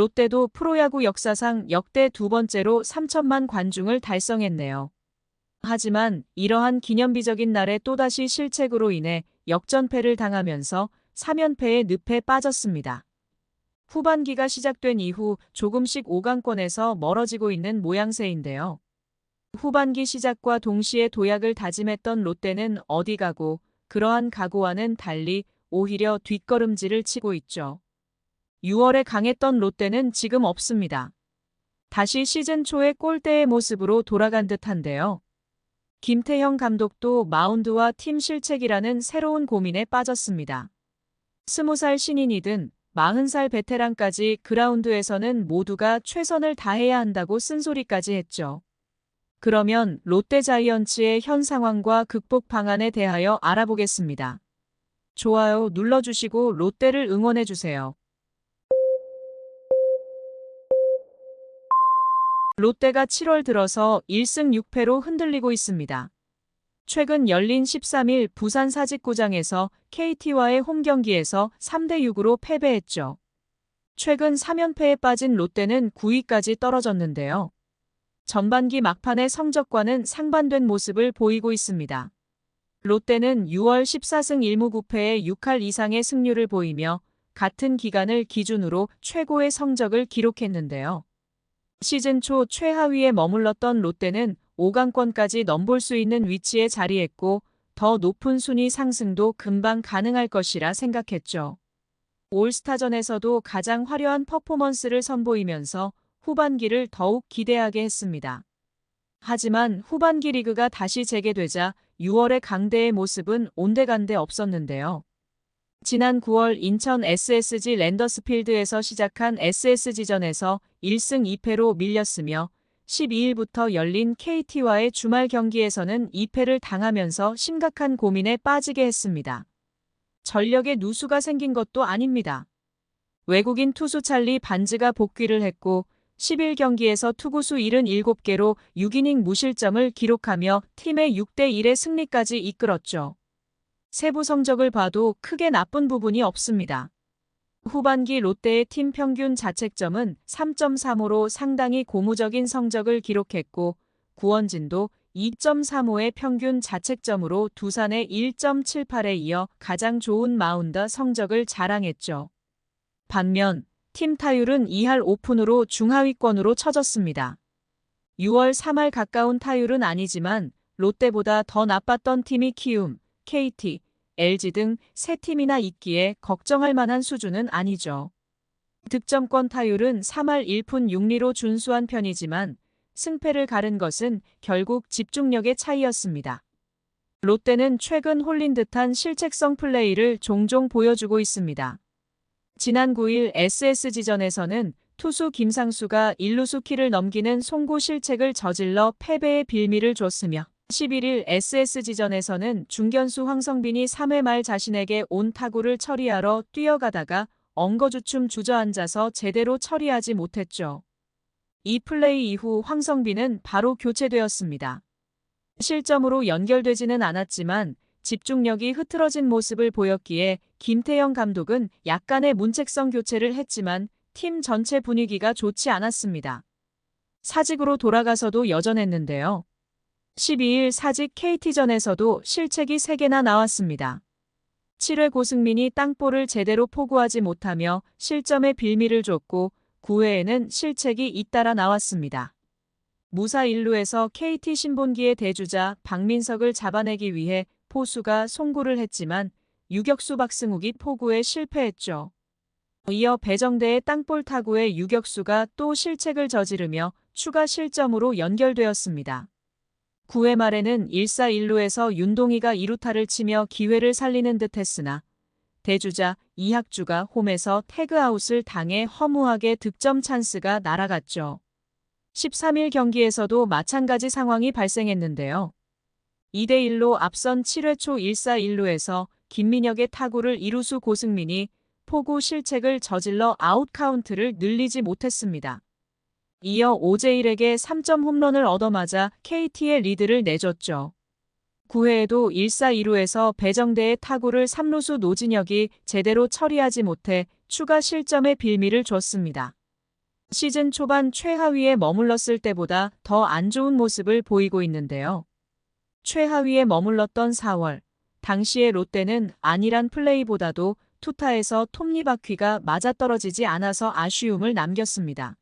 롯데도 프로야구 역사상 역대 두 번째로 3천만 관중을 달성했네요. 하지만 이러한 기념비적인 날에 또다시 실책으로 인해 역전패를 당하면서 3연패의 늪에 빠졌습니다. 후반기가 시작된 이후 조금씩 5강권에서 멀어지고 있는 모양새인데요. 후반기 시작과 동시에 도약을 다짐했던 롯데는 어디 가고 그러한 각오와는 달리 오히려 뒷걸음질을 치고 있죠. 6월에 강했던 롯데는 지금 없습니다. 다시 시즌 초의 꼴대의 모습으로 돌아간 듯한데요. 김태형 감독도 마운드와 팀 실책이라는 새로운 고민에 빠졌습니다. 20살 신인이든 40살 베테랑까지 그라운드에서는 모두가 최선을 다해야 한다고 쓴소리까지 했죠. 그러면 롯데자이언츠의 현 상황과 극복 방안에 대하여 알아보겠습니다. 좋아요 눌러주시고 롯데를 응원해주세요. 롯데가 7월 들어서 1승 6패로 흔들리고 있습니다. 최근 열린 13일 부산 사직구장에서 KT와의 홈경기에서 3대6으로 패배했죠. 최근 3연패에 빠진 롯데는 9위까지 떨어졌는데요. 전반기 막판의 성적과는 상반된 모습을 보이고 있습니다. 롯데는 6월 14승 1무 9패의 6할 이상의 승률을 보이며 같은 기간을 기준으로 최고의 성적을 기록했는데요. 시즌 초 최하위에 머물렀던 롯데는 5강권까지 넘볼 수 있는 위치에 자리했고 더 높은 순위 상승도 금방 가능할 것이라 생각했죠. 올스타전에서도 가장 화려한 퍼포먼스를 선보이면서 후반기를 더욱 기대하게 했습니다. 하지만 후반기 리그가 다시 재개되자 6월의 강대의 모습은 온데간데 없었는데요. 지난 9월 인천 SSG 랜더스필드에서 시작한 SSG전에서 1승 2패로 밀렸으며 12일부터 열린 KT와의 주말 경기에서는 2패를 당하면서 심각한 고민에 빠지게 했습니다. 전력에 누수가 생긴 것도 아닙니다. 외국인 투수 찰리 반즈가 복귀를 했고 11경기에서 투구수 77개로 6이닝 무실점을 기록하며 팀의 6대1의 승리까지 이끌었죠. 세부 성적을 봐도 크게 나쁜 부분이 없습니다. 후반기 롯데의 팀 평균 자책점은 3.35로 상당히 고무적인 성적을 기록했고 구원진도 2.35의 평균 자책점으로 두산의 1.78에 이어 가장 좋은 마운드 성적을 자랑했죠. 반면 팀 타율은 2할 5푼으로 중하위권으로 처졌습니다. 6월 3할 가까운 타율은 아니지만 롯데보다 더 나빴던 팀이 키움, KT, LG 등 세 팀이나 있기에 걱정할 만한 수준은 아니죠. 득점권 타율은 3할 1푼 6리로 준수한 편이지만 승패를 가른 것은 결국 집중력의 차이였습니다. 롯데는 최근 홀린 듯한 실책성 플레이를 종종 보여주고 있습니다. 지난 9일 SSG전에서는 투수 김상수가 1루수 키를 넘기는 송구 실책을 저질러 패배의 빌미를 줬으며 11일 SSG전에서는 중견수 황성빈이 3회 말 자신에게 온 타구를 처리하러 뛰어가다가 엉거주춤 주저앉아서 제대로 처리하지 못했죠. 이 플레이 이후 황성빈은 바로 교체되었습니다. 실점으로 연결되지는 않았지만 집중력이 흐트러진 모습을 보였기에 김태형 감독은 약간의 문책성 교체를 했지만 팀 전체 분위기가 좋지 않았습니다. 사직으로 돌아가서도 여전했는데요. 12일 사직 KT전에서도 실책이 3개나 나왔습니다. 7회 고승민이 땅볼을 제대로 포구하지 못하며 실점의 빌미를 줬고 9회에는 실책이 잇따라 나왔습니다. 무사 1루에서 KT 신본기의 대주자 박민석을 잡아내기 위해 포수가 송구를 했지만 유격수 박승욱이 포구에 실패했죠. 이어 배정대의 땅볼 타구에 유격수가 또 실책을 저지르며 추가 실점으로 연결되었습니다. 9회 말에는 1사 1루에서 윤동희가 2루타를 치며 기회를 살리는 듯했으나 대주자 이학주가 홈에서 태그아웃을 당해 허무하게 득점 찬스가 날아갔죠. 13일 경기에서도 마찬가지 상황이 발생했는데요. 2대1로 앞선 7회 초 1사 1루에서 김민혁의 타구를 이루수 고승민이 포구 실책을 저질러 아웃카운트를 늘리지 못했습니다. 이어 오재일에게 3점 홈런을 얻어맞아 KT의 리드를 내줬죠. 9회에도 1사 2루에서 배정대의 타구를 3루수 노진혁이 제대로 처리하지 못해 추가 실점의 빌미를 줬습니다. 시즌 초반 최하위에 머물렀을 때보다 더 안 좋은 모습을 보이고 있는데요. 최하위에 머물렀던 4월, 당시의 롯데는 안일한 플레이보다도 투타에서 톱니바퀴가 맞아떨어지지 않아서 아쉬움을 남겼습니다.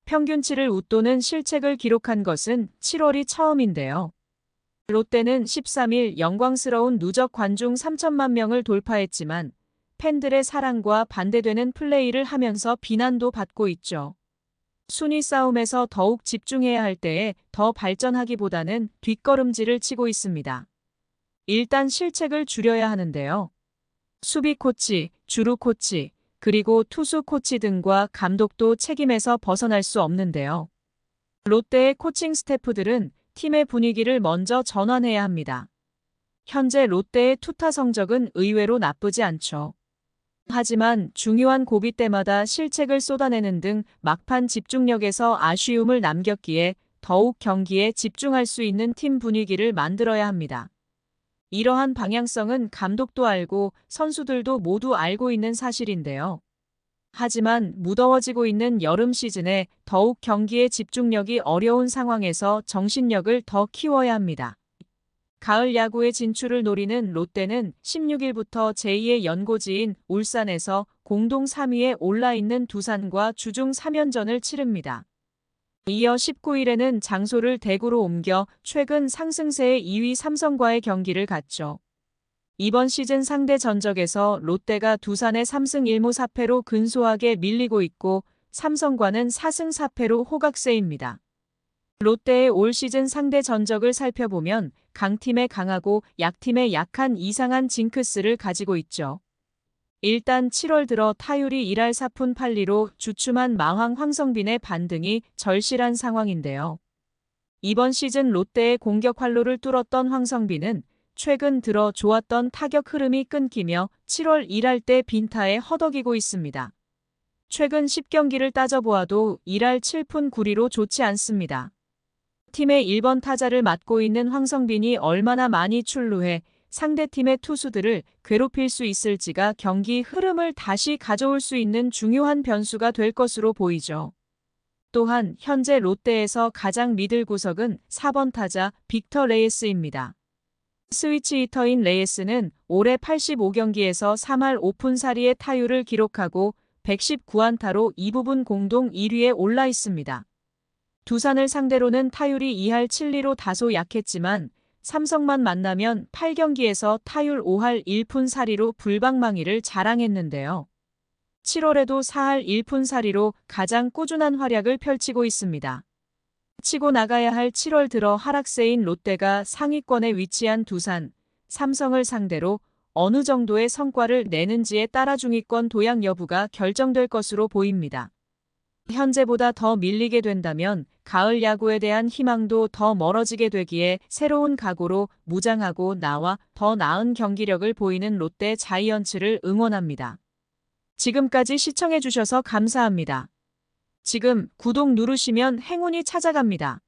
평균치를 웃도는 실책을 기록한 것은 7월이 처음인데요. 롯데는 13일 영광스러운 누적 관중 3천만 명을 돌파했지만 팬들의 사랑과 반대되는 플레이를 하면서 비난도 받고 있죠. 순위 싸움에서 더욱 집중해야 할 때에 더 발전하기보다는 뒷걸음질을 치고 있습니다. 일단 실책을 줄여야 하는데요. 수비 코치, 주루 코치, 그리고 투수 코치 등과 감독도 책임에서 벗어날 수 없는데요. 롯데의 코칭 스태프들은 팀의 분위기를 먼저 전환해야 합니다. 현재 롯데의 투타 성적은 의외로 나쁘지 않죠. 하지만 중요한 고비 때마다 실책을 쏟아내는 등 막판 집중력에서 아쉬움을 남겼기에 더욱 경기에 집중할 수 있는 팀 분위기를 만들어야 합니다. 이러한 방향성은 감독도 알고 선수들도 모두 알고 있는 사실인데요. 하지만 무더워지고 있는 여름 시즌에 더욱 경기에 집중력이 어려운 상황에서 정신력을 더 키워야 합니다. 가을 야구의 진출을 노리는 롯데는 16일부터 제2의 연고지인 울산에서 공동 3위에 올라있는 두산과 주중 3연전을 치릅니다. 이어 19일에는 장소를 대구로 옮겨 최근 상승세의 2위 삼성과의 경기를 갖죠. 이번 시즌 상대 전적에서 롯데가 두산의 3승 1무 4패로 근소하게 밀리고 있고 삼성과는 4승 4패로 호각세입니다. 롯데의 올 시즌 상대 전적을 살펴보면 강팀에 강하고 약팀에 약한 이상한 징크스를 가지고 있죠. 일단 7월 들어 타율이 1할 4푼 8리로 주춤한 마황 황성빈의 반등이 절실한 상황인데요. 이번 시즌 롯데의 공격 활로를 뚫었던 황성빈은 최근 들어 좋았던 타격 흐름이 끊기며 7월 1할 때 빈타에 허덕이고 있습니다. 최근 10경기를 따져보아도 1할 7푼 9리로 좋지 않습니다. 팀의 1번 타자를 맡고 있는 황성빈이 얼마나 많이 출루해 상대팀의 투수들을 괴롭힐 수 있을지가 경기 흐름을 다시 가져올 수 있는 중요한 변수가 될 것으로 보이죠. 또한 현재 롯데에서 가장 믿을 구석은 4번 타자 빅터 레이스입니다. 스위치 히터인 레이스는 올해 85경기에서 3할 5푼 4리의 타율을 기록하고 119안타로 이 부분 공동 1위에 올라 있습니다. 두산을 상대로는 타율이 2할 7리로 다소 약했지만 삼성만 만나면 8경기에서 타율 5할 1푼 4리로 불방망이를 자랑했는데요. 7월에도 4할 1푼 4리로 가장 꾸준한 활약을 펼치고 있습니다. 치고 나가야 할 7월 들어 하락세인 롯데가 상위권에 위치한 두산, 삼성을 상대로 어느 정도의 성과를 내는지에 따라 중위권 도약 여부가 결정될 것으로 보입니다. 현재보다 더 밀리게 된다면 가을 야구에 대한 희망도 더 멀어지게 되기에 새로운 각오로 무장하고 나와 더 나은 경기력을 보이는 롯데 자이언츠를 응원합니다. 지금까지 시청해주셔서 감사합니다. 지금 구독 누르시면 행운이 찾아갑니다.